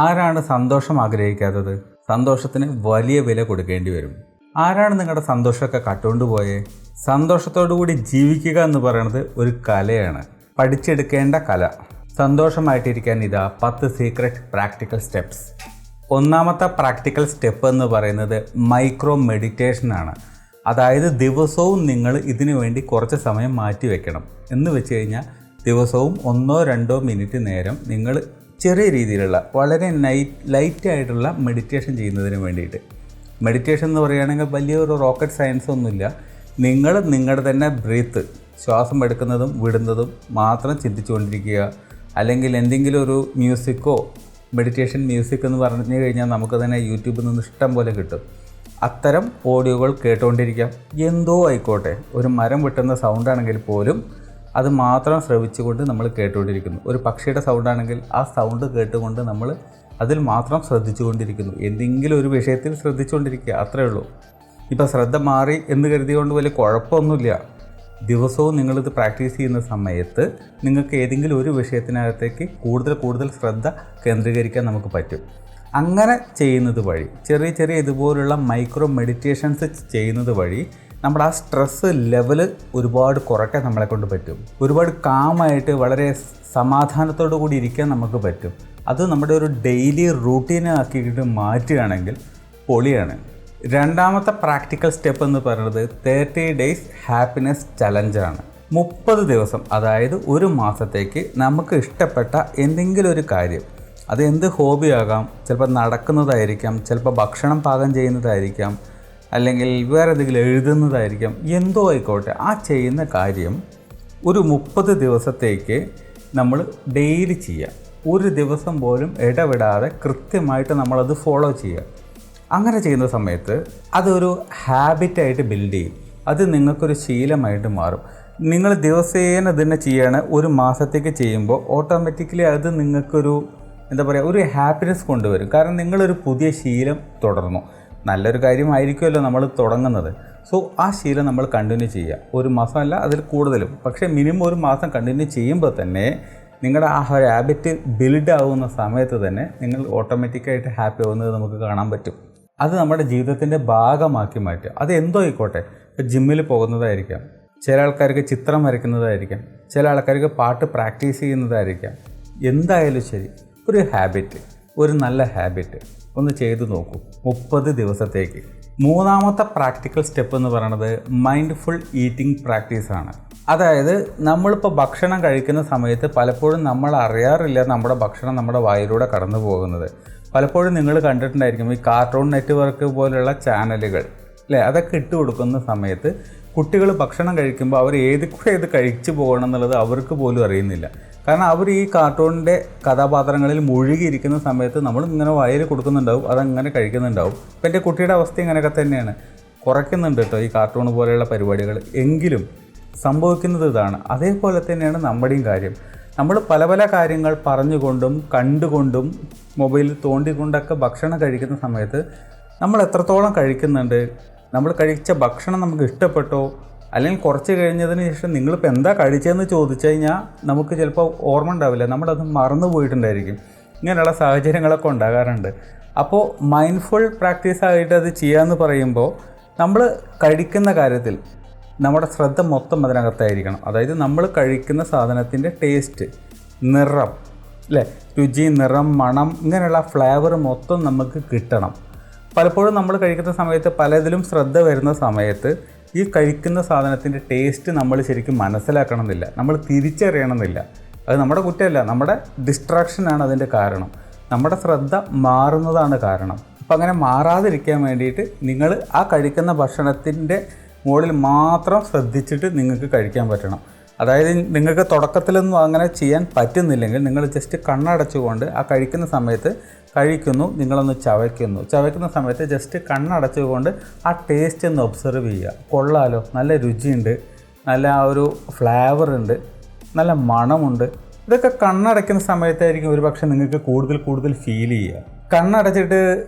ആരാണ് സന്തോഷം ആഗ്രഹിക്കാത്തത്? സന്തോഷത്തിന് വലിയ വില കൊടുക്കേണ്ടി വരും. ആരാണ് നിങ്ങളുടെ സന്തോഷമൊക്കെ കട്ടുകൊണ്ടുപോയേ? സന്തോഷത്തോടു കൂടി ജീവിക്കുക എന്ന് പറയുന്നത് ഒരു കലയാണ്, പഠിച്ചെടുക്കേണ്ട കല. സന്തോഷമായിട്ടിരിക്കാൻ ഇതാ 10 സീക്രട്ട് പ്രാക്ടിക്കൽ സ്റ്റെപ്സ്. ഒന്നാമത്തെ പ്രാക്ടിക്കൽ സ്റ്റെപ്പ് എന്ന് പറയുന്നത് മൈക്രോ മെഡിറ്റേഷനാണ്. അതായത് ദിവസവും നിങ്ങൾ ഇതിനു വേണ്ടി കുറച്ച് സമയം മാറ്റി വെക്കണം. എന്ന് വെച്ച് കഴിഞ്ഞാൽ ദിവസവും 1-2 മിനിറ്റ് നേരം നിങ്ങൾ ചെറിയ രീതിയിലുള്ള വളരെ ലൈറ്റായിട്ടുള്ള മെഡിറ്റേഷൻ ചെയ്യുന്നതിന് വേണ്ടിയിട്ട്. മെഡിറ്റേഷൻ എന്ന് പറയുകയാണെങ്കിൽ വലിയൊരു റോക്കറ്റ് സയൻസ് ഒന്നുമില്ല. നിങ്ങൾ നിങ്ങളുടെ തന്നെ ബ്രീത്ത്, ശ്വാസം എടുക്കുന്നതും വിടുന്നതും മാത്രം ചിന്തിച്ചുകൊണ്ടിരിക്കുക. അല്ലെങ്കിൽ എന്തെങ്കിലും ഒരു മ്യൂസിക്കോ, മെഡിറ്റേഷൻ മ്യൂസിക് എന്ന് പറഞ്ഞു കഴിഞ്ഞാൽ നമുക്ക് തന്നെ യൂട്യൂബിൽ നിന്ന് ഇഷ്ടം പോലെ കിട്ടും. അത്തരം ഓഡിയോകൾ കേട്ടുകൊണ്ടിരിക്കാം. എന്തോ ആയിക്കോട്ടെ, ഒരു മരം വെട്ടുന്ന സൗണ്ടാണെങ്കിൽ പോലും അത് മാത്രം ശ്രവിച്ചുകൊണ്ട് നമ്മൾ കേട്ടുകൊണ്ടിരിക്കുന്നു. ഒരു പക്ഷിയുടെ സൗണ്ടാണെങ്കിൽ ആ സൗണ്ട് കേട്ടുകൊണ്ട് നമ്മൾ അതിൽ മാത്രം ശ്രദ്ധിച്ചുകൊണ്ടിരിക്കുന്നു. എന്തെങ്കിലും ഒരു വിഷയത്തിൽ ശ്രദ്ധിച്ചുകൊണ്ടിരിക്കുക, അത്രയേ ഉള്ളൂ. ഇപ്പോൾ ശ്രദ്ധ മാറി എന്ന് കരുതികൊണ്ട് വലിയ കുഴപ്പമൊന്നുമില്ല. ദിവസവും നിങ്ങളിത് പ്രാക്ടീസ് ചെയ്യുന്ന സമയത്ത് നിങ്ങൾക്ക് ഏതെങ്കിലും ഒരു വിഷയത്തിനകത്തേക്ക് കൂടുതൽ ശ്രദ്ധ കേന്ദ്രീകരിക്കാൻ നമുക്ക് പറ്റും. അങ്ങനെ ചെയ്യുന്നത് വഴി, ചെറിയ ഇതുപോലുള്ള മൈക്രോ മെഡിറ്റേഷൻസ് ചെയ്യുന്നത് വഴി നമ്മുടെ ആ സ്ട്രെസ്സ് ലെവല് ഒരുപാട് കുറയ്ക്കാൻ നമ്മളെ കൊണ്ട് പറ്റും. ഒരുപാട് കാമായിട്ട് വളരെ സമാധാനത്തോടു കൂടി ഇരിക്കാൻ നമുക്ക് പറ്റും. അത് നമ്മുടെ ഒരു ഡെയിലി റൂട്ടീനെ ആക്കിയിട്ട് മാറ്റുകയാണെങ്കിൽ പൊളിയാണ്. രണ്ടാമത്തെ പ്രാക്ടിക്കൽ സ്റ്റെപ്പ് എന്ന് പറയുന്നത് 30 ഡേയ്സ് ഹാപ്പിനെസ് ചലഞ്ചാണ്. 30 ദിവസം, അതായത് ഒരു മാസത്തേക്ക് നമുക്ക് ഇഷ്ടപ്പെട്ട എന്തെങ്കിലും ഒരു കാര്യം, അത് എന്ത് ഹോബി ആകാം, ചിലപ്പോൾ നടക്കുന്നതായിരിക്കാം, ചിലപ്പോൾ ഭക്ഷണം പാകം ചെയ്യുന്നതായിരിക്കാം, അല്ലെങ്കിൽ വേറെ എന്തെങ്കിലും എഴുതുന്നതായിരിക്കാം, എന്തോ ആയിക്കോട്ടെ, ആ ചെയ്യുന്ന കാര്യം ഒരു 30 ദിവസത്തേക്ക് നമ്മൾ ഡെയിലി ചെയ്യുക. ഒരു ദിവസം പോലും ഇടവിടാതെ കൃത്യമായിട്ട് നമ്മളത് ഫോളോ ചെയ്യുക. അങ്ങനെ ചെയ്യുന്ന സമയത്ത് അതൊരു ഹാബിറ്റായിട്ട് ബിൽഡ് ചെയ്യും. അത് നിങ്ങൾക്കൊരു ശീലമായിട്ട് മാറും. നിങ്ങൾ ദിവസേന തന്നെ ചെയ്യാണ് ഒരു മാസത്തേക്ക് ചെയ്യുമ്പോൾ ഓട്ടോമാറ്റിക്കലി അത് നിങ്ങൾക്കൊരു ഒരു ഹാപ്പിനെസ് കൊണ്ടുവരും. കാരണം നിങ്ങളൊരു പുതിയ ശീലം തുടർന്നു. നല്ലൊരു കാര്യമായിരിക്കുമല്ലോ നമ്മൾ തുടങ്ങുന്നത്. സോ ആ ശീലം നമ്മൾ കണ്ടിന്യൂ ചെയ്യുക. ഒരു മാസമല്ല, അതിൽ കൂടുതലും, പക്ഷേ മിനിമം ഒരു മാസം കണ്ടിന്യൂ ചെയ്യുമ്പോൾ തന്നെ നിങ്ങളുടെ ആ ഒരു ഹാബിറ്റ് ബിൽഡ് ആവുന്ന സമയത്ത് തന്നെ നിങ്ങൾ ഓട്ടോമാറ്റിക്കായിട്ട് ഹാപ്പി ആവുന്നത് നമുക്ക് കാണാൻ പറ്റും. അത് നമ്മുടെ ജീവിതത്തിൻ്റെ ഭാഗമാക്കി മാറ്റുക. അത് എന്തോ ആയിക്കോട്ടെ, ഇപ്പോൾ ജിമ്മിൽ പോകുന്നതായിരിക്കാം, ചില ആൾക്കാർക്ക് ചിത്രം വരയ്ക്കുന്നതായിരിക്കാം, ചില ആൾക്കാർക്ക് പാട്ട് പ്രാക്ടീസ് ചെയ്യുന്നതായിരിക്കാം. എന്തായാലും ശരി, ഒരു ഹാബിറ്റ്, ഒരു നല്ല ഹാബിറ്റ് ഒന്ന് ചെയ്തു നോക്കൂ 30 ദിവസത്തേക്ക്. മൂന്നാമത്തെ പ്രാക്ടിക്കൽ സ്റ്റെപ്പ് എന്ന് പറയുന്നത് മൈൻഡ്ഫുൾ ഈറ്റിംഗ് പ്രാക്ടീസാണ്. അതായത് നമ്മളിപ്പോൾ ഭക്ഷണം കഴിക്കുന്ന സമയത്ത് പലപ്പോഴും നമ്മൾ അറിയാറില്ല നമ്മുടെ ഭക്ഷണം നമ്മുടെ വായിലൂടെ കടന്നു പോകുന്നത്. പലപ്പോഴും നിങ്ങൾ കണ്ടിട്ടുണ്ടായിരിക്കും ഈ കാർട്ടൂൺ നെറ്റ്വർക്ക് പോലുള്ള ചാനലുകൾ, അല്ലേ? അതൊക്കെ ഇട്ട് കൊടുക്കുന്ന സമയത്ത് കുട്ടികൾ ഭക്ഷണം കഴിക്കുമ്പോൾ അവർ ഏത് കഴിച്ചു പോകണം എന്നുള്ളത് അവർക്ക് പോലും അറിയുന്നില്ല. കാരണം അവർ ഈ കാർട്ടൂണിൻ്റെ കഥാപാത്രങ്ങളിൽ മുഴുകിയിരിക്കുന്ന സമയത്ത് നമ്മൾ ഇങ്ങനെ വായിൽ കൊടുക്കുന്നുണ്ടാവും, അതങ്ങനെ കഴിക്കുന്നുണ്ടാവും. ഇപ്പം എൻ്റെ കുട്ടിയുടെ അവസ്ഥ ഇങ്ങനെയൊക്കെ തന്നെയാണ്. കുറയ്ക്കുന്നുണ്ട് കേട്ടോ ഈ കാർട്ടൂൺ പോലെയുള്ള പരിപാടികൾ. എങ്കിലും സംഭവിക്കുന്നത് ഇതാണ്. അതേപോലെ തന്നെയാണ് നമ്മുടെയും കാര്യം. നമ്മൾ പല കാര്യങ്ങൾ പറഞ്ഞുകൊണ്ടും കണ്ടുകൊണ്ടും മൊബൈലിൽ തോണ്ടിക്കൊണ്ടൊക്കെ ഭക്ഷണം കഴിക്കുന്ന സമയത്ത് നമ്മൾ എത്രത്തോളം കഴിക്കുന്നുണ്ട്, നമ്മൾ കഴിച്ച ഭക്ഷണം നമുക്ക് ഇഷ്ടപ്പെട്ടോ, അല്ലെങ്കിൽ കുറച്ച് കഴിഞ്ഞതിന് ശേഷം നിങ്ങളിപ്പോൾ എന്താ കഴിച്ചതെന്ന് ചോദിച്ചു കഴിഞ്ഞാൽ നമുക്ക് ചിലപ്പോൾ ഓർമ്മ ഉണ്ടാവില്ല, നമ്മളത് മറന്നു പോയിട്ടുണ്ടായിരിക്കും. ഇങ്ങനെയുള്ള സാഹചര്യങ്ങളൊക്കെ ഉണ്ടാകാറുണ്ട്. അപ്പോൾ മൈൻഡ്ഫുൾ പ്രാക്ടീസായിട്ട് അത് ചെയ്യാമെന്ന് പറയുമ്പോൾ നമ്മൾ കഴിക്കുന്ന കാര്യത്തിൽ നമ്മുടെ ശ്രദ്ധ മൊത്തം അതിനകത്തായിരിക്കണം. അതായത് നമ്മൾ കഴിക്കുന്ന സാധനത്തിൻ്റെ ടേസ്റ്റ്, നിറം, അല്ലേ, രുചി, നിറം, മണം, ഇങ്ങനെയുള്ള ഫ്ലേവർ മൊത്തം നമുക്ക് കിട്ടണം. പലപ്പോഴും നമ്മൾ കഴിക്കുന്ന സമയത്ത് പലതിലും ശ്രദ്ധ വരുന്ന സമയത്ത് ഈ കഴിക്കുന്ന സാധനത്തിൻ്റെ ടേസ്റ്റ് നമ്മൾ ശരിക്കും മനസ്സിലാക്കണമെന്നില്ല, നമ്മൾ തിരിച്ചറിയണമെന്നില്ല. അത് നമ്മുടെ കുറ്റമല്ല, നമ്മുടെ ഡിസ്ട്രാക്ഷനാണ് അതിൻ്റെ കാരണം. നമ്മുടെ ശ്രദ്ധ മാറുന്നതാണ് കാരണം. അപ്പം അങ്ങനെ മാറാതിരിക്കാൻ വേണ്ടിയിട്ട് നിങ്ങൾ ആ കഴിക്കുന്ന ഭക്ഷണത്തിൻ്റെ മുകളിൽ മാത്രം ശ്രദ്ധിച്ചിട്ട് നിങ്ങൾക്ക് കഴിക്കാൻ പറ്റണം. അതായത് നിങ്ങൾക്ക് തുടക്കത്തിലൊന്നും അങ്ങനെ ചെയ്യാൻ പറ്റുന്നില്ലെങ്കിൽ നിങ്ങൾ ജസ്റ്റ് കണ്ണടച്ചുകൊണ്ട് ആ കഴിക്കുന്ന സമയത്ത് കഴിക്കുന്നു, നിങ്ങളൊന്ന് ചവയ്ക്കുന്ന സമയത്ത് ജസ്റ്റ് കണ്ണടച്ചുകൊണ്ട് ആ ടേസ്റ്റ് ഒന്ന് ഒബ്സർവ് ചെയ്യുക. കൊള്ളാലോ, നല്ല രുചിയുണ്ട്, നല്ല ആ ഒരു ഫ്ലേവർ ഉണ്ട്, നല്ല മണമുണ്ട്. ഇതൊക്കെ കണ്ണടയ്ക്കുന്ന സമയത്തായിരിക്കും ഒരുപക്ഷെ നിങ്ങൾക്ക് കൂടുതൽ ഫീൽ ചെയ്യുക. കണ്ണടച്ചിട്ട്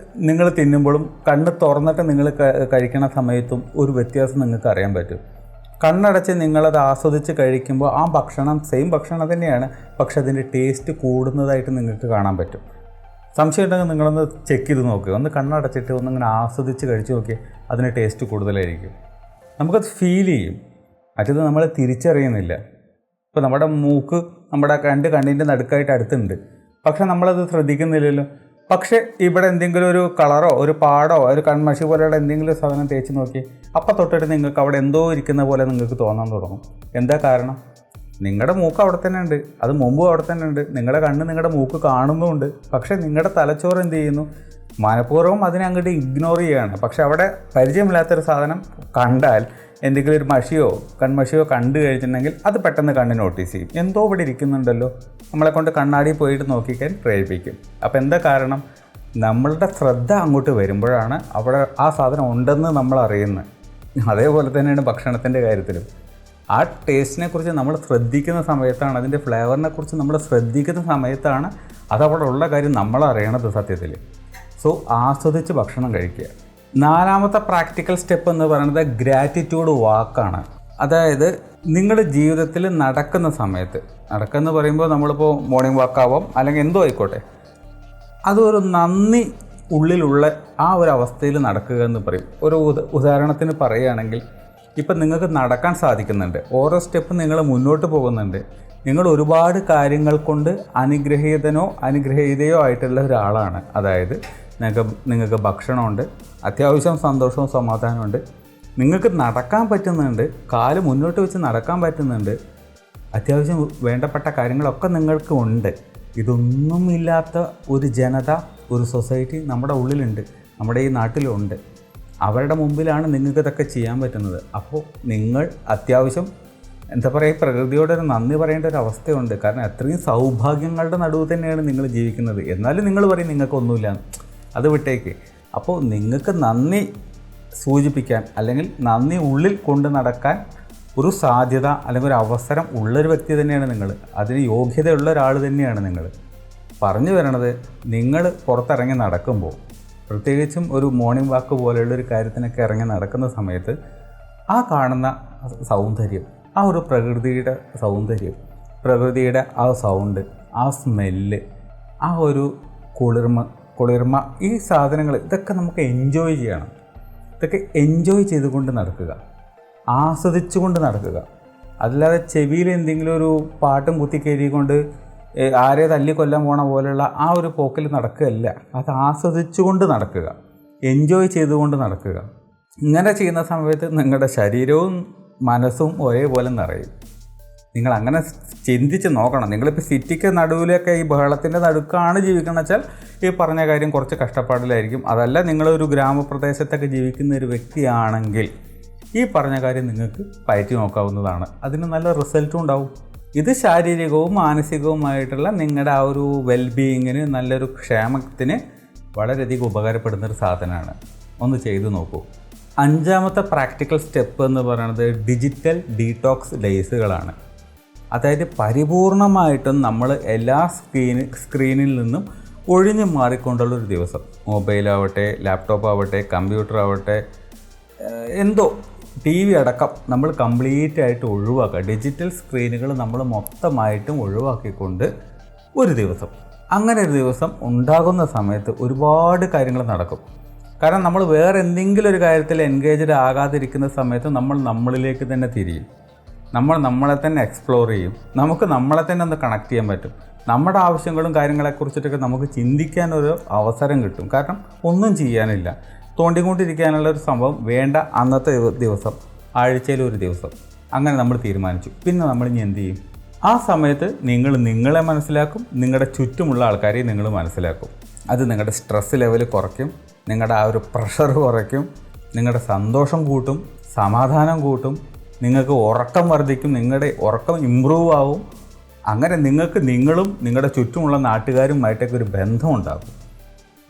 നിങ്ങൾ തിന്നുമ്പോഴും കണ്ണ് തുറന്നിട്ട് നിങ്ങൾ കഴിക്കുന്ന സമയത്തും ഒരു വ്യത്യാസം നിങ്ങൾക്ക് അറിയാൻ പറ്റും. കണ്ണടച്ച് നിങ്ങളത് ആസ്വദിച്ച് കഴിക്കുമ്പോൾ ആ ഭക്ഷണം സെയിം ഭക്ഷണം തന്നെയാണ്, പക്ഷെ അതിൻ്റെ ടേസ്റ്റ് കൂടുന്നതായിട്ട് നിങ്ങൾക്ക് കാണാൻ പറ്റും. സംശയം ഉണ്ടെങ്കിൽ നിങ്ങളൊന്ന് ചെക്ക് ചെയ്ത് നോക്കുക, ഒന്ന് കണ്ണടച്ചിട്ട് ഒന്നിങ്ങനെ ആസ്വദിച്ച് കഴിച്ച് നോക്കി, അതിന് ടേസ്റ്റ് കൂടുതലായിരിക്കും. നമുക്കത് ഫീൽ ചെയ്യും. മറ്റത് നമ്മൾ തിരിച്ചറിയുന്നില്ല. ഇപ്പോൾ നമ്മുടെ മൂക്ക് നമ്മുടെ കണ്ണിൻ്റെ നടുക്കായിട്ട് അടുത്തുണ്ട്, പക്ഷെ നമ്മളത് ശ്രദ്ധിക്കുന്നില്ലല്ലോ. പക്ഷേ ഇവിടെ എന്തെങ്കിലും ഒരു കളറോ ഒരു പാടോ ഒരു കൺമഷി പോലെയുള്ള എന്തെങ്കിലും സാധനം തേച്ച് നോക്കി, അപ്പം തൊട്ടിട്ട് നിങ്ങൾക്ക് അവിടെ എന്തോ ഇരിക്കുന്ന പോലെ നിങ്ങൾക്ക് തോന്നാൻ തുടങ്ങും. എന്താ കാരണം? നിങ്ങളുടെ മൂക്ക് അവിടെ തന്നെ ഉണ്ട്, അത് മുമ്പും അവിടെ തന്നെ ഉണ്ട്, നിങ്ങളുടെ കണ്ണ് നിങ്ങളുടെ മൂക്ക് കാണുന്നുമുണ്ട്. പക്ഷേ നിങ്ങളുടെ തലച്ചോറ് എന്ത് ചെയ്യുന്നു? മനഃപൂർവ്വം അതിനെ അങ്ങോട്ട് ഇഗ്നോർ ചെയ്യുകയാണ്. പക്ഷെ അവിടെ പരിചയമില്ലാത്തൊരു സാധനം കണ്ടാൽ, എന്തെങ്കിലും ഒരു മഷിയോ കൺമഷിയോ കണ്ടു കഴിഞ്ഞിട്ടുണ്ടെങ്കിൽ അത് പെട്ടെന്ന് കണ്ണ് നോട്ടീസ് ചെയ്യും. എന്തോ ഇവിടെ ഇരിക്കുന്നുണ്ടല്ലോ, നമ്മളെ കൊണ്ട് കണ്ണാടി പോയിട്ട് നോക്കിക്കാൻ പ്രേരിപ്പിക്കും. അപ്പോൾ എന്താ കാരണം? നമ്മളുടെ ശ്രദ്ധ അങ്ങോട്ട് വരുമ്പോഴാണ് അവിടെ ആ സാധനം ഉണ്ടെന്ന് നമ്മൾ അറിയുന്നത്. അതേപോലെ തന്നെയാണ് ഭക്ഷണത്തിൻ്റെ കാര്യത്തിലും. ആ ടേസ്റ്റിനെ കുറിച്ച് നമ്മൾ ശ്രദ്ധിക്കുന്ന സമയത്താണ്, അതിൻ്റെ ഫ്ലേവറിനെ കുറിച്ച് നമ്മൾ ശ്രദ്ധിക്കുന്ന സമയത്താണ് അതവിടെ ഉള്ള കാര്യം നമ്മൾ അറിയണത് സത്യത്തിൽ. സോ ആസ്വദിച്ച് ഭക്ഷണം കഴിക്കുക. 4ാമത്തെ പ്രാക്ടിക്കൽ സ്റ്റെപ്പ് എന്ന് പറയുന്നത് ഗ്രാറ്റിറ്റ്യൂഡ് വാക്കാണ്. അതായത് നിങ്ങളുടെ ജീവിതത്തിൽ നടക്കുന്ന സമയത്ത്, നടക്കുന്ന പറയുമ്പോൾ നമ്മളിപ്പോൾ മോർണിംഗ് വാക്കാവാം അല്ലെങ്കിൽ എന്തോ ആയിക്കോട്ടെ, അതൊരു നന്ദി ഉള്ളിലുള്ള ആ ഒരു അവസ്ഥയിൽ നടക്കുക എന്ന് പറയും. ഒരു ഉദാഹരണത്തിന് പറയുകയാണെങ്കിൽ, ഇപ്പം നിങ്ങൾക്ക് നടക്കാൻ സാധിക്കുന്നുണ്ട്, ഓരോ സ്റ്റെപ്പ് നിങ്ങൾ മുന്നോട്ട് പോകുന്നുണ്ട്, നിങ്ങൾ ഒരുപാട് കാര്യങ്ങൾ കൊണ്ട് അനുഗ്രഹീതനോ അനുഗ്രഹീതയോ ആയിട്ടുള്ള ഒരാളാണ്. അതായത് നിങ്ങൾക്ക് ഭക്ഷണമുണ്ട്, അത്യാവശ്യം സന്തോഷവും സമാധാനമുണ്ട്, നിങ്ങൾക്ക് നടക്കാൻ പറ്റുന്നുണ്ട്, കാല് മുന്നോട്ട് വെച്ച് നടക്കാൻ പറ്റുന്നുണ്ട്, അത്യാവശ്യം വേണ്ടപ്പെട്ട കാര്യങ്ങളൊക്കെ നിങ്ങൾക്ക് ഉണ്ട്. ഇതൊന്നുമില്ലാത്ത ഒരു ജനത, ഒരു സൊസൈറ്റി നമ്മുടെ ഉള്ളിലുണ്ട്, നമ്മുടെ ഈ നാട്ടിലുണ്ട്. അവരുടെ മുമ്പിലാണ് നിങ്ങൾക്ക് ഇതൊക്കെ ചെയ്യാൻ പറ്റുന്നത്. അപ്പോൾ നിങ്ങൾ അത്യാവശ്യം എന്താ പറയുക, പ്രകൃതിയോടൊരു നന്ദി പറയേണ്ട ഒരു അവസ്ഥയുണ്ട്. കാരണം അത്രയും സൗഭാഗ്യങ്ങളുടെ നടുവ് തന്നെയാണ് നിങ്ങൾ ജീവിക്കുന്നത്. എന്നാലും നിങ്ങൾ പറയും നിങ്ങൾക്കൊന്നുമില്ല, അത് വിട്ടേക്ക്. അപ്പോൾ നിങ്ങൾക്ക് നന്ദി സൂചിപ്പിക്കാൻ അല്ലെങ്കിൽ നന്ദി ഉള്ളിൽ കൊണ്ട് നടക്കാൻ ഒരു സാധ്യത അല്ലെങ്കിൽ ഒരു അവസരം ഉള്ളൊരു വ്യക്തി തന്നെയാണ് നിങ്ങൾ. അതിന് യോഗ്യതയുള്ള ഒരാൾ തന്നെയാണ് നിങ്ങൾ. പറഞ്ഞു വരണത്, നിങ്ങൾ പുറത്തിറങ്ങി നടക്കുമ്പോൾ, പ്രത്യേകിച്ചും ഒരു മോർണിംഗ് വാക്ക് പോലെയുള്ളൊരു കാര്യത്തിനൊക്കെ ഇറങ്ങി നടക്കുന്ന സമയത്ത് ആ കാണുന്ന സൗന്ദര്യം, ആ ഒരു പ്രകൃതിയുടെ സൗന്ദര്യം, പ്രകൃതിയുടെ ആ സൗണ്ട്, ആ സ്മെല്ല്, ആ ഒരു കുളിർമ, ഈ സാധനങ്ങൾ ഇതൊക്കെ നമുക്ക് എൻജോയ് ചെയ്യണം. ഇതൊക്കെ എൻജോയ് ചെയ്തുകൊണ്ട് നടക്കുക, ആസ്വദിച്ചുകൊണ്ട് നടക്കുക. അല്ലാതെ ചെവിയിൽ എന്തെങ്കിലും ഒരു പാട്ടും കുത്തിക്കയറിക്കൊണ്ട് ആരെ തല്ലിക്കൊല്ലാൻ പോണ പോലെയുള്ള ആ ഒരു പോക്കിൽ നടക്കുകയല്ല. അത് ആസ്വദിച്ചുകൊണ്ട് നടക്കുക, എൻജോയ് ചെയ്തുകൊണ്ട് നടക്കുക. ഇങ്ങനെ ചെയ്യുന്ന സമയത്ത് നിങ്ങളുടെ ശരീരവും മനസ്സും ഒരേപോലെ നിറയും. നിങ്ങൾ അങ്ങനെ ചിന്തിച്ച് നോക്കണം. നിങ്ങളിപ്പോൾ സിറ്റിക്ക് നടുവിലൊക്കെ ഈ ബഹളത്തിൻ്റെ നടുക്കാണ് ജീവിക്കണം വെച്ചാൽ ഈ പറഞ്ഞ കാര്യം കുറച്ച് കഷ്ടപ്പാടിലായിരിക്കും. അതല്ല, നിങ്ങളൊരു ഗ്രാമപ്രദേശത്തൊക്കെ ജീവിക്കുന്ന ഒരു വ്യക്തിയാണെങ്കിൽ ഈ പറഞ്ഞ കാര്യം നിങ്ങൾക്ക് പയറ്റി നോക്കാവുന്നതാണ്. അതിന് നല്ല റിസൾട്ടും ഉണ്ടാവും. ഇത് ശാരീരികവും മാനസികവുമായിട്ടുള്ള നിങ്ങളുടെ ആ ഒരു വെൽബീയിങ്ങിന്, നല്ലൊരു ക്ഷേമത്തിന് വളരെയധികം ഉപകാരപ്പെടുന്നൊരു സാധനമാണ്. ഒന്ന് ചെയ്തു നോക്കൂ. 5ാമത്തെ പ്രാക്ടിക്കൽ സ്റ്റെപ്പ് എന്ന് പറയുന്നത് ഡിജിറ്റൽ ഡീടോക്സ് ഡേയ്സുകളാണ്. അതായത് പരിപൂർണമായിട്ടും നമ്മൾ എല്ലാ സ്ക്രീനിൽ നിന്നും ഒഴിഞ്ഞു മാറിക്കൊണ്ടുള്ളൊരു ദിവസം. മൊബൈലാവട്ടെ, ലാപ്ടോപ്പ് ആവട്ടെ, കമ്പ്യൂട്ടർ ആവട്ടെ, എന്തോ TV അടക്കം നമ്മൾ കംപ്ലീറ്റ് ആയിട്ട് ഒഴിവാക്കുക. ഡിജിറ്റൽ സ്ക്രീനുകൾ നമ്മൾ മൊത്തമായിട്ടും ഒഴിവാക്കിക്കൊണ്ട് ഒരു ദിവസം, അങ്ങനെ ഒരു ദിവസം ഉണ്ടാകുന്ന സമയത്ത് ഒരുപാട് കാര്യങ്ങൾ നടക്കും. കാരണം നമ്മൾ വേറെ എന്തെങ്കിലും ഒരു കാര്യത്തിൽ എൻഗേജ്ഡ് ആകാതിരിക്കുന്ന സമയത്ത് നമ്മൾ നമ്മളിലേക്ക് തന്നെ തിരിയും. നമ്മളെ തന്നെ എക്സ്പ്ലോർ ചെയ്യും. നമുക്ക് നമ്മളെ തന്നെ ഒന്ന് കണക്ട് ചെയ്യാൻ പറ്റും. നമ്മുടെ ആവശ്യങ്ങളും കാര്യങ്ങളെക്കുറിച്ചിട്ടൊക്കെ നമുക്ക് ചിന്തിക്കാനൊരു അവസരം കിട്ടും. കാരണം ഒന്നും ചെയ്യാനില്ല, തോണ്ടിക്കൊണ്ടിരിക്കാനുള്ള ഒരു സംഭവം വേണ്ട. അന്നത്തെ ദിവസം, ആഴ്ചയിൽ ഒരു ദിവസം, അങ്ങനെ നമ്മൾ തീരുമാനിച്ചു. പിന്നെ നമ്മൾ ഇനി എന്ത് ചെയ്യും? ആ സമയത്ത് നിങ്ങൾ നിങ്ങളെ മനസ്സിലാക്കും, നിങ്ങളുടെ ചുറ്റുമുള്ള ആൾക്കാരെ നിങ്ങൾ മനസ്സിലാക്കും. അത് നിങ്ങളുടെ സ്ട്രെസ് ലെവൽ കുറയ്ക്കും, നിങ്ങളുടെ ആ ഒരു പ്രഷർ കുറയ്ക്കും, നിങ്ങളുടെ സന്തോഷം കൂട്ടും, സമാധാനം കൂട്ടും, നിങ്ങൾക്ക് ഉറക്കം വർദ്ധിക്കും, നിങ്ങളുടെ ഉറക്കം ഇമ്പ്രൂവ് ആവും. അങ്ങനെ നിങ്ങൾക്ക് നിങ്ങളും നിങ്ങളുടെ ചുറ്റുമുള്ള നാട്ടുകാരുമായിട്ടൊക്കെ ഒരു ബന്ധം ഉണ്ടാകും.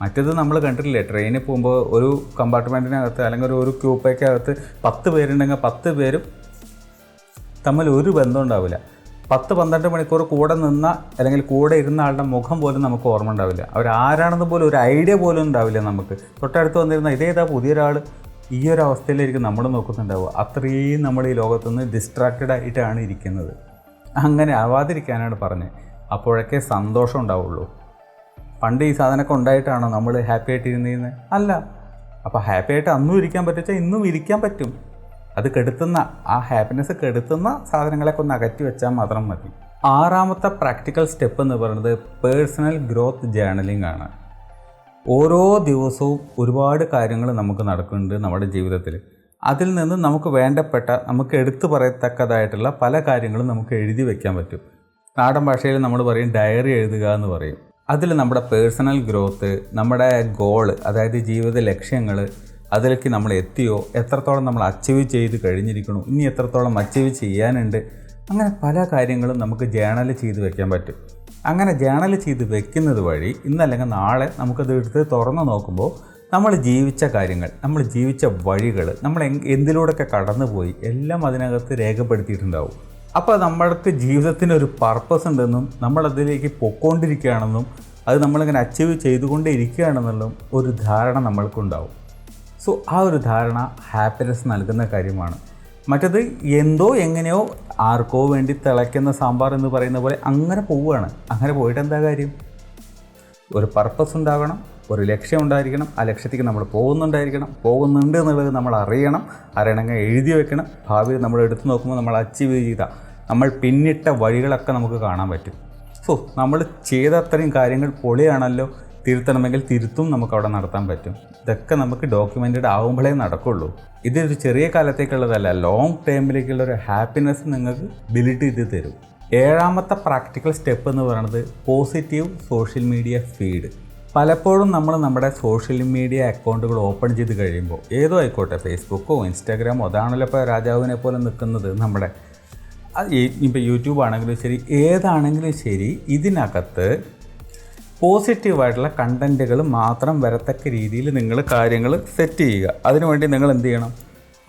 മറ്റേത് നമ്മൾ കണ്ടിട്ടില്ലേ, ട്രെയിനിൽ പോകുമ്പോൾ ഒരു കമ്പാർട്ട്മെൻറ്റിനകത്ത് അല്ലെങ്കിൽ ഒരു ക്യൂപ്പയ്ക്കകത്ത് 10 പേരുണ്ടെങ്കിൽ 10 പേരും തമ്മിൽ ഒരു ബന്ധം ഉണ്ടാവില്ല. 10-12 മണിക്കൂർ കൂടെ നിന്ന അല്ലെങ്കിൽ കൂടെ ഇരുന്ന ആളുടെ മുഖം പോലും നമുക്ക് ഓർമ്മ ഉണ്ടാവില്ല. അവരാരാണെന്ന് പോലും ഒരു ഐഡിയ പോലും ഉണ്ടാവില്ല. നമുക്ക് തൊട്ടടുത്ത് വന്നിരുന്ന ഇതേതാ പുതിയൊരാൾ, ഈ ഒരു അവസ്ഥയിലായിരിക്കും നമ്മൾ നോക്കുന്നുണ്ടാവുക. അത്രയും നമ്മൾ ഈ ലോകത്തുനിന്ന് ഡിസ്ട്രാക്റ്റഡ് ആയിട്ടാണ് ഇരിക്കുന്നത്. അങ്ങനെ ആവാതിരിക്കാനാണ് പറഞ്ഞത്. അപ്പോഴൊക്കെ സന്തോഷം ഉണ്ടാവുള്ളൂ. പണ്ട് ഈ സാധനമൊക്കെ ഉണ്ടായിട്ടാണോ നമ്മൾ ഹാപ്പി ആയിട്ട് ഇരുന്നിരുന്നത്? അല്ല. അപ്പോൾ ഹാപ്പി ആയിട്ട് അന്നും ഇരിക്കാൻ പറ്റുവെച്ചാൽ ഇന്നും ഇരിക്കാൻ പറ്റും. അത് കെടുത്തുന്ന, ആ ഹാപ്പിനെസ് കെടുത്തുന്ന സാധനങ്ങളൊക്കെ ഒന്ന് അകറ്റി വെച്ചാൽ മാത്രം മതി. 6ാമത്തെ പ്രാക്ടിക്കൽ സ്റ്റെപ്പ് എന്ന് പറയുന്നത് പേഴ്സണൽ ഗ്രോത്ത് ജേർണലിംഗ് ആണ്. ഓരോ ദിവസവും ഒരുപാട് കാര്യങ്ങൾ നമുക്ക് നടക്കുന്നുണ്ട് നമ്മുടെ ജീവിതത്തിൽ. അതിൽ നിന്ന് നമുക്ക് വേണ്ടപ്പെട്ട, നമുക്ക് എടുത്തു പറയത്തക്കതായിട്ടുള്ള പല കാര്യങ്ങളും നമുക്ക് എഴുതി വയ്ക്കാൻ പറ്റും. നാടൻ ഭാഷയിൽ നമ്മൾ പറയും ഡയറി എഴുതുക എന്ന് പറയും. അതിൽ നമ്മുടെ പേഴ്സണൽ ഗ്രോത്ത്, നമ്മുടെ ഗോള്, അതായത് ജീവിത ലക്ഷ്യങ്ങൾ, അതിലേക്ക് നമ്മൾ എത്തിയോ, എത്രത്തോളം നമ്മൾ അച്ചീവ് ചെയ്ത് കഴിഞ്ഞിരിക്കണു, ഇനി എത്രത്തോളം അച്ചീവ് ചെയ്യാനുണ്ട്, അങ്ങനെ പല കാര്യങ്ങളും നമുക്ക് ജേണൽ ചെയ്ത് വെക്കാൻ പറ്റും. അങ്ങനെ ജേണൽ ചെയ്ത് വെക്കുന്നത് വഴി ഇന്നല്ലെങ്കിൽ നാളെ നമുക്കത് എടുത്ത് തുറന്ന് നോക്കുമ്പോൾ നമ്മൾ ജീവിച്ച കാര്യങ്ങൾ, നമ്മൾ ജീവിച്ച വഴികൾ, നമ്മൾ എന്തിലൂടെയൊക്കെ കടന്നുപോയി എല്ലാം അതിനകത്ത് രേഖപ്പെടുത്തിയിട്ടുണ്ടാവും. അപ്പോൾ നമ്മൾക്ക് ജീവിതത്തിനൊരു പർപ്പസ് ഉണ്ടെന്നും നമ്മളതിലേക്ക് പൊയ്ക്കൊണ്ടിരിക്കുകയാണെന്നും അത് നമ്മളിങ്ങനെ അച്ചീവ് ചെയ്തുകൊണ്ടേ ഇരിക്കുകയാണെന്നുള്ളതും ഒരു ധാരണ നമ്മൾക്കുണ്ടാവും. സോ ആ ഒരു ധാരണ ഹാപ്പിനെസ് നൽകുന്ന കാര്യമാണ്. മറ്റത് എന്തോ എങ്ങനെയോ ആർക്കോ വേണ്ടി തിളയ്ക്കുന്ന സാമ്പാർ എന്ന് പറയുന്ന പോലെ അങ്ങനെ പോവുകയാണ്. അങ്ങനെ പോയിട്ട് എന്താ കാര്യം? ഒരു പർപ്പസ് ഉണ്ടാകണം, ഒരു ലക്ഷ്യം ഉണ്ടായിരിക്കണം, ആ ലക്ഷ്യത്തേക്ക് നമ്മൾ പോകുന്നുണ്ട് എന്നുള്ളത് നമ്മൾ അറിയണമെങ്കിൽ എഴുതി വെക്കണം. ഭാവിയിൽ നമ്മൾ എടുത്തു നോക്കുമ്പോൾ നമ്മൾ അച്ചീവ് ചെയ്ത, നമ്മൾ പിന്നിട്ട വഴികളൊക്കെ നമുക്ക് കാണാൻ പറ്റും. സോ നമ്മൾ ചെയ്ത അത്രയും കാര്യങ്ങൾ പൊളിയാണല്ലോ, തിരുത്തണമെങ്കിൽ തിരുത്തും നമുക്കവിടെ നടത്താൻ പറ്റും. ഇതൊക്കെ നമുക്ക് ഡോക്യുമെൻറ്റഡ് ആകുമ്പോഴേ നടക്കുള്ളൂ. ഇതൊരു ചെറിയ കാലത്തേക്കുള്ളതല്ല, ലോങ് ടൈമിലേക്കുള്ള ഒരു ഹാപ്പിനെസ് നിങ്ങൾക്ക് ബിൽഡ് ചെയ്ത് തരും. 7ാമത്തെ പ്രാക്ടിക്കൽ സ്റ്റെപ്പ് എന്ന് പറയുന്നത് പോസിറ്റീവ് സോഷ്യൽ മീഡിയ ഫീഡ്. പലപ്പോഴും നമ്മൾ നമ്മുടെ സോഷ്യൽ മീഡിയ അക്കൗണ്ടുകൾ ഓപ്പൺ ചെയ്ത് കഴിയുമ്പോൾ, ഏതോ ആയിക്കോട്ടെ, ഫേസ്ബുക്കോ ഇൻസ്റ്റാഗ്രാമോ, അതാണല്ലോ ഇപ്പോൾ രാജാവിനെ പോലെ നിൽക്കുന്നത് നമ്മുടെ. ഇപ്പോൾ യൂട്യൂബ് ആണെങ്കിലും ശരി, ഏതാണെങ്കിലും ശരി, ഇതിനകത്ത് പോസിറ്റീവായിട്ടുള്ള കണ്ടൻറ്റുകൾ മാത്രം വരത്തക്ക രീതിയിൽ നിങ്ങൾ കാര്യങ്ങൾ സെറ്റ് ചെയ്യുക. അതിനുവേണ്ടി നിങ്ങൾ എന്ത് ചെയ്യണം?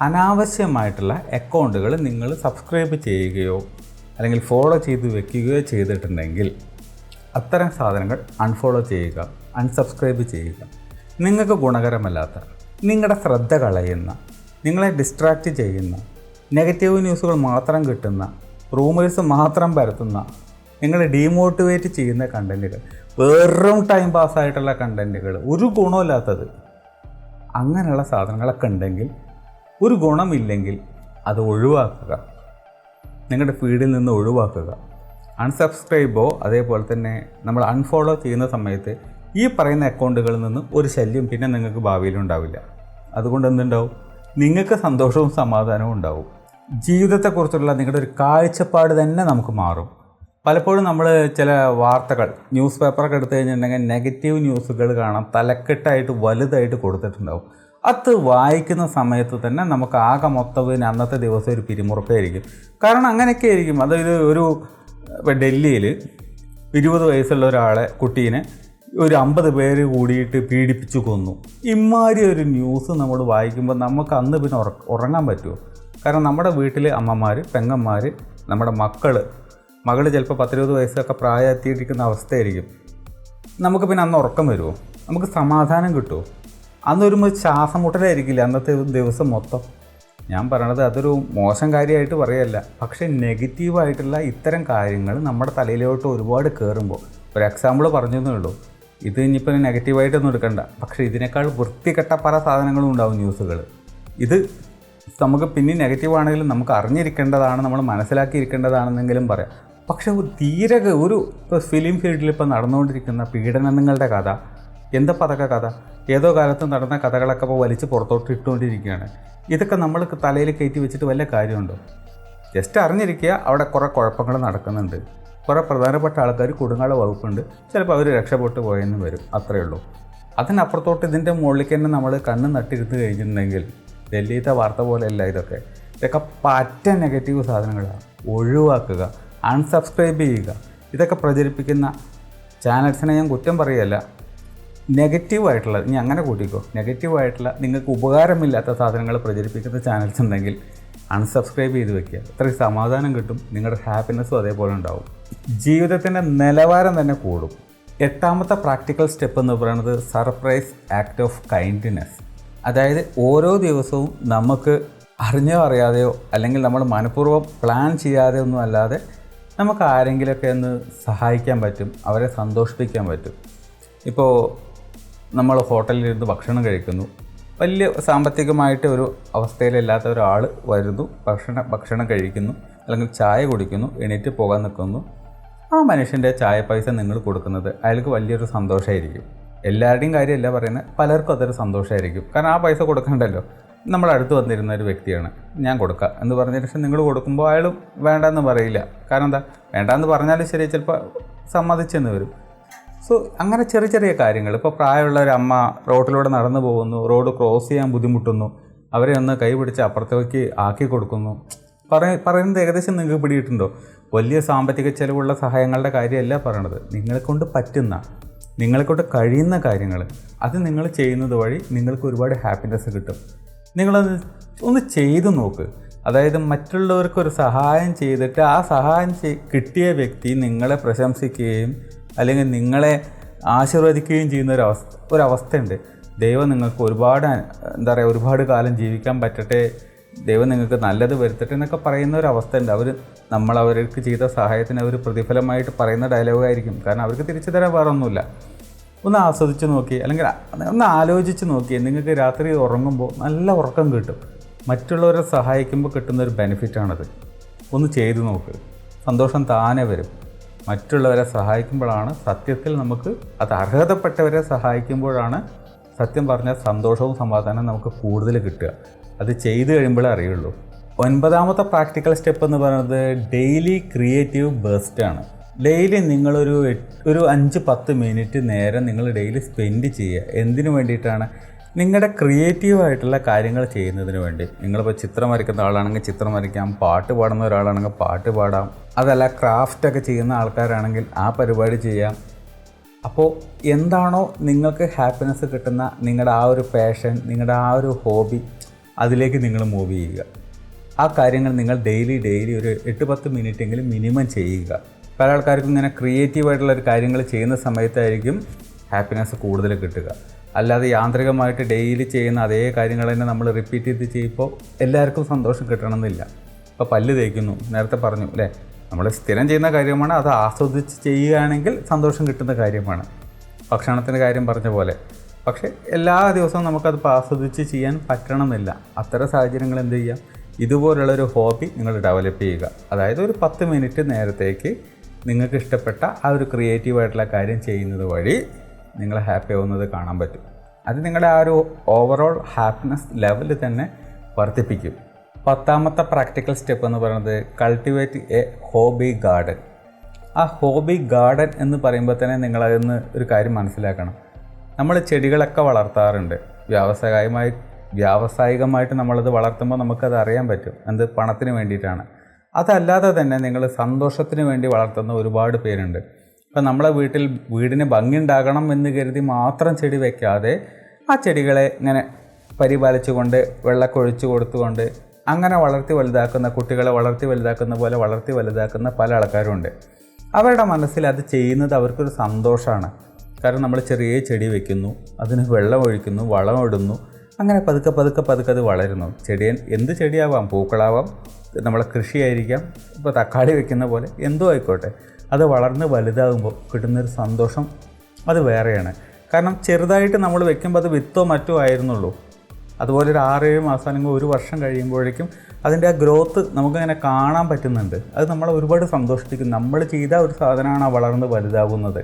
അനാവശ്യമായിട്ടുള്ള അക്കൗണ്ടുകൾ നിങ്ങൾ സബ്സ്ക്രൈബ് ചെയ്യുകയോ അല്ലെങ്കിൽ ഫോളോ ചെയ്ത് വെക്കുകയോ ചെയ്തിട്ടുണ്ടെങ്കിൽ അത്തരം സാധനങ്ങൾ അൺഫോളോ ചെയ്യുക, അൺസബ്സ്ക്രൈബ് ചെയ്യുക. നിങ്ങൾക്ക് ഗുണകരമല്ലാത്ത, നിങ്ങളുടെ ശ്രദ്ധ കളയുന്ന, നിങ്ങളെ ഡിസ്ട്രാക്റ്റ് ചെയ്യുന്ന, നെഗറ്റീവ് ന്യൂസുകൾ മാത്രം കിട്ടുന്ന, റൂമേഴ്സ് മാത്രം പരത്തുന്ന, നിങ്ങളെ ഡീമോട്ടിവേറ്റ് ചെയ്യുന്ന കണ്ടൻറ്റുകൾ, വെറും ടൈം പാസ്സായിട്ടുള്ള കണ്ടൻറ്റുകൾ, ഒരു ഗുണമില്ലാത്തത്, അങ്ങനെയുള്ള സാധനങ്ങളൊക്കെ ഉണ്ടെങ്കിൽ, ഒരു ഗുണമില്ലെങ്കിൽ അത് ഒഴിവാക്കുക. നിങ്ങളുടെ ഫീഡിൽ നിന്ന് ഒഴിവാക്കുക. അൺസബ്സ്ക്രൈബോ അതേപോലെ തന്നെ നമ്മൾ അൺഫോളോ ചെയ്യുന്ന സമയത്ത് ഈ പറയുന്ന അക്കൗണ്ടുകളിൽ നിന്ന് ഒരു ശല്യം പിന്നെ നിങ്ങൾക്ക് ഭാവിയിലുണ്ടാവില്ല. അതുകൊണ്ട് എന്തുണ്ടാവും? നിങ്ങൾക്ക് സന്തോഷവും സമാധാനവും ഉണ്ടാവും. ജീവിതത്തെക്കുറിച്ചുള്ള നിങ്ങളുടെ ഒരു കാഴ്ചപ്പാട് തന്നെ നമുക്ക് മാറും. പലപ്പോഴും നമ്മൾ ചില വാർത്തകൾ, ന്യൂസ് പേപ്പറൊക്കെ എടുത്തു കഴിഞ്ഞിട്ടുണ്ടെങ്കിൽ നെഗറ്റീവ് ന്യൂസുകൾ കാണാം, തലക്കെട്ടായിട്ട് വലുതായിട്ട് കൊടുത്തിട്ടുണ്ടാവും. അത് വായിക്കുന്ന സമയത്ത് തന്നെ നമുക്ക് ആകെ മൊത്തം അന്നത്തെ ദിവസം ഒരു പിരിമുറുപ്പായിരിക്കും. കാരണം അങ്ങനെയൊക്കെ ആയിരിക്കും. അതായത് ഒരു ഡൽഹിയിൽ 20 വയസ്സുള്ള കുട്ടീനെ ഒരു 50 പേര് കൂടിയിട്ട് പീഡിപ്പിച്ചു കൊന്നു. ഇമാതിരി ഒരു ന്യൂസ് നമ്മൾ വായിക്കുമ്പോൾ നമുക്ക് അന്ന് പിന്നെ ഉറങ്ങാൻ പറ്റുമോ? കാരണം നമ്മുടെ വീട്ടിൽ അമ്മമാർ, പെങ്ങന്മാർ, നമ്മുടെ മകൾ ചിലപ്പോൾ 10-20 വയസ്സൊക്കെ പ്രായം എത്തിയിരിക്കുന്ന അവസ്ഥയായിരിക്കും. നമുക്ക് പിന്നെ അന്ന് ഉറക്കം വരുമോ? നമുക്ക് സമാധാനം കിട്ടുമോ? അന്നൊരു ശ്വാസം മുട്ടലായിരിക്കില്ല അന്നത്തെ ദിവസം മൊത്തം. ഞാൻ പറയണത് അതൊരു മോശം കാര്യമായിട്ട് പറയല്ല, പക്ഷേ നെഗറ്റീവായിട്ടുള്ള ഇത്തരം കാര്യങ്ങൾ നമ്മുടെ തലയിലോട്ട് ഒരുപാട് കയറുമ്പോൾ, ഒരു എക്സാമ്പിൾ പറഞ്ഞതേ ഉള്ളൂ. ഇത് ഇനിയിപ്പോൾ നെഗറ്റീവായിട്ടൊന്നും എടുക്കണ്ട, പക്ഷേ ഇതിനേക്കാൾ വൃത്തികെട്ട പല സാധനങ്ങളും ഉണ്ടാവും ന്യൂസുകൾ. ഇത് നമുക്ക് പിന്നെ നെഗറ്റീവാണെങ്കിലും നമുക്ക് അറിഞ്ഞിരിക്കേണ്ടതാണ്, നമ്മൾ മനസ്സിലാക്കിയിരിക്കേണ്ടതാണെന്നെങ്കിലും പറയാം. പക്ഷേ തീരെ ഇപ്പോൾ ഫിലിം ഫീൽഡിൽ ഇപ്പോൾ നടന്നുകൊണ്ടിരിക്കുന്ന പീഡനങ്ങളുടെ കഥ, എന്തപ്പോൾ അതൊക്കെ കഥ? ഏതോ കാലത്ത് നടന്ന കഥകളൊക്കെ ഇപ്പോൾ വലിച്ച് പുറത്തോട്ട് ഇട്ടുകൊണ്ടിരിക്കുകയാണ്. ഇതൊക്കെ നമ്മൾ തലയിൽ കയറ്റി വെച്ചിട്ട് വല്ല കാര്യമുണ്ടോ? ജസ്റ്റ് അറിഞ്ഞിരിക്കുക, അവിടെ കുറേ കുഴപ്പങ്ങൾ നടക്കുന്നുണ്ട്, കുറേ പ്രധാനപ്പെട്ട ആൾക്കാർ കുടുങ്ങാനുള്ള വകുപ്പുണ്ട്, ചിലപ്പോൾ അവർ രക്ഷപ്പെട്ടു പോയെന്ന് വരും, അത്രയേ ഉള്ളൂ. അതിനപ്പുറത്തോട്ട് ഇതിൻ്റെ മുകളിലേക്ക് തന്നെ നമ്മൾ കണ്ണ് നട്ടിരുന്ന് കഴിഞ്ഞിട്ടുണ്ടെങ്കിൽ ഡൽഹിയിലത്തെ വാർത്ത പോലെയല്ല ഇതൊക്കെ പറ്റ നെഗറ്റീവ് സാധനങ്ങളാണ്. ഒഴിവാക്കുക, അൺസബ്സ്ക്രൈബ് ചെയ്യുക. ഇതൊക്കെ പ്രചരിപ്പിക്കുന്ന ചാനൽസിനെ ഞാൻ കുറ്റം പറയുകയല്ല, നെഗറ്റീവായിട്ടുള്ള, ഇനി അങ്ങനെ കൂട്ടിക്കോ, നെഗറ്റീവായിട്ടുള്ള നിങ്ങൾക്ക് ഉപകാരമില്ലാത്ത സാധനങ്ങൾ പ്രചരിപ്പിക്കുന്ന ചാനൽസ് ഉണ്ടെങ്കിൽ അൺസബ്സ്ക്രൈബ് ചെയ്ത് വെക്കുക. അത്രയും സമാധാനം കിട്ടും, നിങ്ങളുടെ ഹാപ്പിനെസ്സും അതേപോലെ ഉണ്ടാവും. ജീവിതത്തിൻ്റെ നിലവാരം തന്നെ കൂടും. 8ാമത്തെ പ്രാക്ടിക്കൽ സ്റ്റെപ്പ് എന്ന് പറയുന്നത് സർപ്രൈസ് ആക്ട് ഓഫ് കൈൻഡ്നെസ്. അതായത് ഓരോ ദിവസവും നമുക്ക് അറിഞ്ഞോ അറിയാതെയോ അല്ലെങ്കിൽ നമ്മൾ മനഃപൂർവ്വം പ്ലാൻ ചെയ്യാതെ ഒന്നും അല്ലാതെ നമുക്ക് ആരെങ്കിലുമൊക്കെ ഒന്ന് സഹായിക്കാൻ പറ്റും, അവരെ സന്തോഷിപ്പിക്കാൻ പറ്റും. ഇപ്പോൾ നമ്മൾ ഹോട്ടലിലിരുന്ന് ഭക്ഷണം കഴിക്കുന്നു, വലിയ സാമ്പത്തികമായിട്ട് ഒരു അവസ്ഥയിലില്ലാത്ത ഒരാൾ വരുന്നു, ഭക്ഷണം കഴിക്കുന്നു, അല്ലെങ്കിൽ ചായ കുടിക്കുന്നു, എണീറ്റ് പോകാൻ നിൽക്കുന്നു. ആ മനുഷ്യൻ്റെ ചായ പൈസ നിങ്ങൾ കൊടുക്കുന്നത് അയാൾക്ക് വലിയൊരു സന്തോഷമായിരിക്കും. എല്ലാവരുടെയും കാര്യമല്ല പറയുന്നത്, പലർക്കും അതൊരു സന്തോഷമായിരിക്കും. കാരണം ആ പൈസ കൊടുക്കണ്ടല്ലോ, നമ്മളടുത്ത് വന്നിരുന്ന ഒരു വ്യക്തിയാണ്, ഞാൻ കൊടുക്കാം എന്ന് പറഞ്ഞതിന് ശേഷം നിങ്ങൾ കൊടുക്കുമ്പോൾ അയാൾ വേണ്ടെന്ന് പറയില്ല. കാരണം എന്താ, വേണ്ടാന്ന് പറഞ്ഞാലും ശരി, ചിലപ്പോൾ സമ്മതിച്ചെന്ന് വരും. സോ അങ്ങനെ ചെറിയ ചെറിയ കാര്യങ്ങൾ, ഇപ്പോൾ പ്രായമുള്ള ഒരു അമ്മ റോഡിലൂടെ നടന്നു പോകുന്നു, റോഡ് ക്രോസ് ചെയ്യാൻ ബുദ്ധിമുട്ടുന്നു, അവരെ ഒന്ന് കൈ പിടിച്ച് അപ്പുറത്തേക്ക് ആക്കി കൊടുക്കുന്നു. പറയുന്നത് ഏകദേശം നിങ്ങൾക്ക് പിടിയിട്ടുണ്ടോ? വലിയ സാമ്പത്തിക ചെലവുള്ള സഹായങ്ങളുടെ കാര്യമല്ല പറയണത്. നിങ്ങളെക്കൊണ്ട് പറ്റുന്ന, നിങ്ങളെക്കൊണ്ട് കഴിയുന്ന കാര്യങ്ങൾ അത് നിങ്ങൾ ചെയ്യുന്നത് വഴി നിങ്ങൾക്ക് ഒരുപാട് ഹാപ്പിനെസ് കിട്ടും. നിങ്ങളത് ഒന്ന് ചെയ്തു നോക്ക്. അതായത് മറ്റുള്ളവർക്കൊരു സഹായം ചെയ്തിട്ട് ആ സഹായം കിട്ടിയ വ്യക്തി നിങ്ങളെ പ്രശംസിക്കുകയും അല്ലെങ്കിൽ നിങ്ങളെ ആശീർവദിക്കുകയും ചെയ്യുന്ന ഒരവസ്ഥയുണ്ട്. ദൈവം നിങ്ങൾക്ക് ഒരുപാട് കാലം ജീവിക്കാൻ പറ്റട്ടെ, ദൈവം നിങ്ങൾക്ക് നല്ലത് വരുത്തട്ടെ എന്നൊക്കെ പറയുന്ന ഒരവസ്ഥ ഉണ്ട്. അവർക്ക് ചെയ്ത സഹായത്തിന് അവർ പ്രതിഫലമായിട്ട് പറയുന്ന ഡയലോഗായിരിക്കും. കാരണം അവർക്ക് തിരിച്ചു തരാൻ വേറെ ഒന്നുമില്ല. ഒന്ന് ആസ്വദിച്ച് നോക്കി, അല്ലെങ്കിൽ ഒന്ന് ആലോചിച്ച് നോക്കി, നിങ്ങൾക്ക് രാത്രി ഉറങ്ങുമ്പോൾ നല്ല ഉറക്കം കിട്ടും. മറ്റുള്ളവരെ സഹായിക്കുമ്പോൾ കിട്ടുന്നൊരു ബെനിഫിറ്റാണത്. ഒന്ന് ചെയ്തു നോക്ക്, സന്തോഷം താനെ വരും. മറ്റുള്ളവരെ സഹായിക്കുമ്പോഴാണ് സത്യത്തിൽ നമുക്ക്, അത് അർഹതപ്പെട്ടവരെ സഹായിക്കുമ്പോഴാണ് സത്യം പറഞ്ഞാൽ സന്തോഷവും സമാധാനവും നമുക്ക് കൂടുതൽ കിട്ടുക. അത് ചെയ്ത് കഴിയുമ്പോഴേ അറിയുള്ളൂ. 9ാമത്തെ പ്രാക്ടിക്കൽ സ്റ്റെപ്പ് എന്ന് പറയുന്നത് ഡെയിലി ക്രിയേറ്റീവ് ബേസ്റ്റാണ്. ഡെയിലി നിങ്ങളൊരു 5-10 മിനിറ്റ് നേരം നിങ്ങൾ ഡെയിലി സ്പെൻഡ് ചെയ്യുക. എന്തിനു വേണ്ടിയിട്ടാണ്? നിങ്ങളുടെ ക്രിയേറ്റീവായിട്ടുള്ള കാര്യങ്ങൾ ചെയ്യുന്നതിന് വേണ്ടി. നിങ്ങളിപ്പോൾ ചിത്രം വരയ്ക്കുന്ന ആളാണെങ്കിൽ ചിത്രം വരയ്ക്കാം, പാട്ട് പാടുന്ന ഒരാളാണെങ്കിൽ പാട്ട് പാടാം, അതല്ല ക്രാഫ്റ്റൊക്കെ ചെയ്യുന്ന ആൾക്കാരാണെങ്കിൽ ആ പരിപാടി ചെയ്യാം. അപ്പോൾ എന്താണോ നിങ്ങൾക്ക് ഹാപ്പിനെസ് കിട്ടുന്ന നിങ്ങളുടെ ആ ഒരു പാഷൻ, നിങ്ങളുടെ ആ ഒരു ഹോബി, അതിലേക്ക് നിങ്ങൾ മൂവ് ചെയ്യുക. ആ കാര്യങ്ങൾ നിങ്ങൾ ഡെയിലി ഒരു 8-10 മിനിറ്റെങ്കിലും മിനിമം ചെയ്യുക. പല ആൾക്കാർക്കും ഇങ്ങനെ ക്രിയേറ്റീവായിട്ടുള്ളൊരു കാര്യങ്ങൾ ചെയ്യുന്ന സമയത്തായിരിക്കും ഹാപ്പിനെസ് കൂടുതൽ കിട്ടുക. അല്ലാതെ യാന്ത്രികമായിട്ട് ഡെയിലി ചെയ്യുന്ന അതേ കാര്യങ്ങൾ തന്നെ നമ്മൾ റിപ്പീറ്റ് ചെയ്ത് ചെയ്യുമ്പോൾ എല്ലാവർക്കും സന്തോഷം കിട്ടണമെന്നില്ല. ഇപ്പോൾ പല്ല് തേക്കുന്നു, നേരത്തെ പറഞ്ഞു അല്ലേ, നമ്മൾ സ്ഥിരം ചെയ്യുന്ന കാര്യമാണ്, അത് ആസ്വദിച്ച് ചെയ്യുകയാണെങ്കിൽ സന്തോഷം കിട്ടുന്ന കാര്യമാണ്. ഭക്ഷണത്തിൻ്റെ കാര്യം പറഞ്ഞ പോലെ. പക്ഷേ എല്ലാ ദിവസവും നമുക്കത് ആസ്വദിച്ച് ചെയ്യാൻ പറ്റണമെന്നില്ല. അത്തരം സാഹചര്യങ്ങൾ എന്ത് ചെയ്യാം, ഇതുപോലുള്ളൊരു ഹോബി നിങ്ങൾ ഡെവലപ്പ് ചെയ്യുക. അതായത് ഒരു 10 മിനിറ്റ് നേരത്തേക്ക് നിങ്ങൾക്ക് ഇഷ്ടപ്പെട്ട ആ ഒരു ക്രിയേറ്റീവായിട്ടുള്ള കാര്യം ചെയ്യുന്നത് വഴി നിങ്ങൾ ഹാപ്പി ആവുന്നത് കാണാൻ പറ്റും. അത് നിങ്ങളുടെ ആ ഒരു ഓവറോൾ ഹാപ്പിനെസ് ലെവൽ തന്നെ വർദ്ധിപ്പിക്കും. 10ാമത്തെ പ്രാക്ടിക്കൽ സ്റ്റെപ്പ് എന്ന് പറയുന്നത് കൾട്ടിവേറ്റ് എ ഹോബി ഗാർഡൻ. ആ ഹോബി ഗാർഡൻ എന്ന് പറയുമ്പോൾ തന്നെ നിങ്ങളതിന്ന് ഒരു കാര്യം മനസ്സിലാക്കണം. നമ്മൾ ചെടികളൊക്കെ വളർത്താറുണ്ട്. വ്യാവസായികമായിട്ട് നമ്മളത് വളർത്തുമ്പോൾ നമുക്കത് അറിയാൻ പറ്റും, എന്ത് പണത്തിന് വേണ്ടിയിട്ടാണ്. അതല്ലാതെ തന്നെ നിങ്ങൾ സന്തോഷത്തിന് വേണ്ടി വളർത്തുന്ന ഒരുപാട് പേരുണ്ട്. ഇപ്പം നമ്മളെ വീടിന് ഭംഗി ഉണ്ടാകണം എന്ന് കരുതി മാത്രം ചെടി വയ്ക്കാതെ ആ ചെടികളെ ഇങ്ങനെ പരിപാലിച്ചുകൊണ്ട് വെള്ളമൊക്കെ ഒഴിച്ചു കൊടുത്തുകൊണ്ട് അങ്ങനെ വളർത്തി വലുതാക്കുന്ന, കുട്ടികളെ വളർത്തി വലുതാക്കുന്ന പോലെ വളർത്തി വലുതാക്കുന്ന പല ആൾക്കാരുണ്ട്. അവരുടെ മനസ്സിൽ അത് ചെയ്യുന്നത് അവർക്കൊരു സന്തോഷമാണ്. കാരണം നമ്മൾ ചെറിയ ചെടി വയ്ക്കുന്നു, അതിന് വെള്ളം ഒഴിക്കുന്നു, വളം ഇടുന്നു, അങ്ങനെ പതുക്കെ അത് വളരുന്നു. എന്ത് ചെടിയാവാം, പൂക്കളാവാം, നമ്മളെ കൃഷിയായിരിക്കാം, ഇപ്പോൾ തക്കാളി വയ്ക്കുന്ന പോലെ എന്തോ ആയിക്കോട്ടെ, അത് വളർന്ന് വലുതാകുമ്പോൾ കിട്ടുന്നൊരു സന്തോഷം അത് വേറെയാണ്. കാരണം ചെറുതായിട്ട് നമ്മൾ വെക്കുമ്പോൾ അത് വിത്തോ മറ്റോ ആയിരുന്നുള്ളൂ. അതുപോലെ ഒരു 6-7 മാസം അല്ലെങ്കിൽ 1 വർഷം കഴിയുമ്പോഴേക്കും അതിൻ്റെ ആ ഗ്രോത്ത് നമുക്കങ്ങനെ കാണാൻ പറ്റുന്നുണ്ട്. അത് നമ്മളെ ഒരുപാട് സന്തോഷിപ്പിക്കും. നമ്മൾ ചെയ്ത ഒരു സാധനമാണ് ആ വളർന്ന് വലുതാകുന്നത്.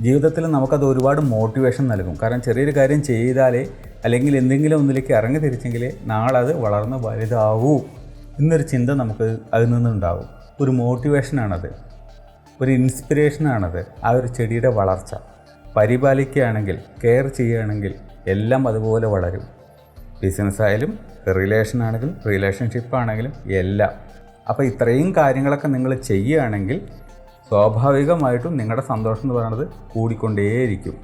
ജീവിതത്തിൽ നമുക്കത് ഒരുപാട് മോട്ടിവേഷൻ നൽകും. കാരണം ചെറിയൊരു കാര്യം ചെയ്താലേ, അല്ലെങ്കിൽ എന്തെങ്കിലും ഒന്നിലേക്ക് ഇറങ്ങി തിരിച്ചെങ്കിലേ നാളെ അത് വളർന്ന് വലുതാവൂ എന്നൊരു ചിന്ത നമുക്ക് അതിൽ നിന്നുണ്ടാവും. ഒരു മോട്ടിവേഷനാണത്, ഒരു ഇൻസ്പിറേഷനാണത്. ആ ഒരു ചെടിയുടെ വളർച്ച പരിപാലിക്കുകയാണെങ്കിൽ, കെയർ ചെയ്യുകയാണെങ്കിൽ എല്ലാം അതുപോലെ വളരും. ബിസിനസ്സായാലും റിലേഷൻഷിപ്പാണെങ്കിലും എല്ലാം. അപ്പോൾ ഇത്രയും കാര്യങ്ങളൊക്കെ നിങ്ങൾ ചെയ്യുകയാണെങ്കിൽ സ്വാഭാവികമായിട്ടും നിങ്ങളുടെ സന്തോഷം എന്ന് പറയുന്നത് കൂടിക്കൊണ്ടേയിരിക്കും.